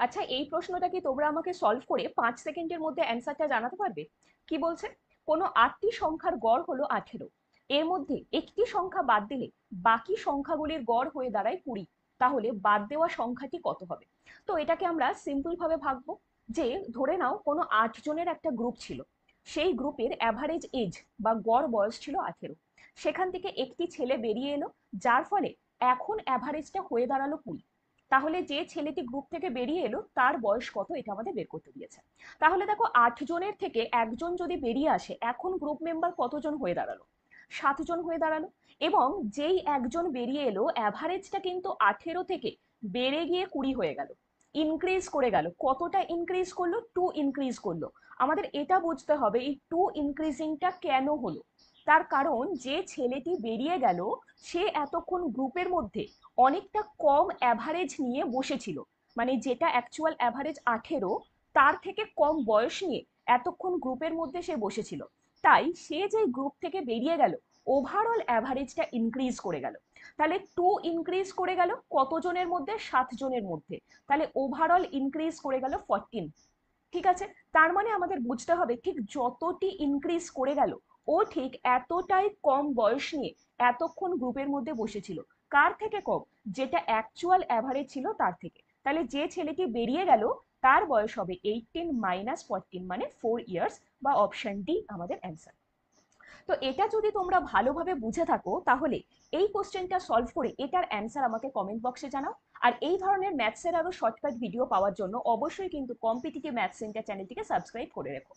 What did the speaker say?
আচ্ছা, এই প্রশ্নটা কি তোমরা আমাকে সলভ করে 5 সেকেন্ডের মধ্যে অ্যান্সারটা জানাতে পারবে? কি বলছে? কোনো 8টি সংখ্যার গড় হলো 18। এর মধ্যে একটি সংখ্যা বাদ দিলে বাকি সংখ্যাগুলির গড় হয়ে দাঁড়ায় 20। তাহলে বাদ দেওয়া সংখ্যাটি কত হবে? তো এটাকে আমরা সিম্পল ভাবে ভাববো, যে ধরে নাও কোনো 8 জনের একটা গ্রুপ ছিল। সেই গ্রুপের অ্যাভারেজ এজ বা গড় বয়স ছিল 18। সেখান থেকে একটি ছেলে বেরিয়ে এলো, যার ফলে এখন অ্যাভারেজটা হয়ে দাঁড়ালো 20। তাহলে যে ছেলেটি গ্রুপ থেকে বেরিয়ে এলো তার বয়স কত, এটা আমাদের বের করতে দিয়েছে। তাহলে দেখো, 8 জনের থেকে একজন যদি বেরিয়ে আসে, এখন গ্রুপ মেম্বার কতজন হয়ে দাঁড়ালো? 7 জন হয়ে দাঁড়ালো। এবং যেই একজন বেরিয়ে এলো, অ্যাভারেজটা কিন্তু 18 থেকে বেড়ে গিয়ে 20 হয়ে গেল, ইনক্রিজ করে গেল। কতটা ইনক্রিজ করলো? 2 ইনক্রিজ করলো। আমাদের এটা বুঝতে হবে এই 2 ইনক্রিজিংটা কেন হলো। তার কারণ, যে ছেলেটি বেরিয়ে গেল সে এতক্ষণ গ্রুপের মধ্যে অনেকটা কম অ্যাভারেজ নিয়ে বসেছিল। মানে যেটা অ্যাকচুয়াল অ্যাভারেজ 18, তার থেকে কম বয়স নিয়ে এতক্ষণ গ্রুপের মধ্যে সে বসেছিল। তাই সে যে গ্রুপ থেকে বেরিয়ে গেল, ওভারঅল অ্যাভারেজটা ইনক্রিজ করে গেল। তাহলে 2 ইনক্রিজ করে গেল কতজনের মধ্যে? 7 জনের মধ্যে। তাহলে ওভারঅল ইনক্রিজ করে গেল 14। ঠিক আছে। তার মানে আমাদের বুঝতে হবে, ঠিক যতটি ইনক্রিজ করে গেল, ও ঠিক এতটাই কম বয়স নিয়ে এতক্ষণ গ্রুপের মধ্যে বসেছিল। কার থেকে কম? যেটা অ্যাকচুয়াল অ্যাভারেজ ছিল তার থেকে। তাহলে যে ছেলেটি বেরিয়ে গেল তার বয়স হবে 18 মাইনাস 14, মানে 4 ইয়ার্স, বা অপশন ডি আমাদের অ্যান্সার। তো এটা যদি তোমরা ভালোভাবে বুঝে থাকো, তাহলে এই কোশ্চেনটা সলভ করে এটার অ্যান্সার আমাকে কমেন্ট বক্সে জানাও। আর এই ধরনের ম্যাথসের আরো শর্টকাট ভিডিও পাওয়ার জন্য অবশ্যই কিন্তু কম্পিটিটিভ ম্যাথস সেন্টার চ্যানেলটিকে সাবস্ক্রাইব করে রেখো।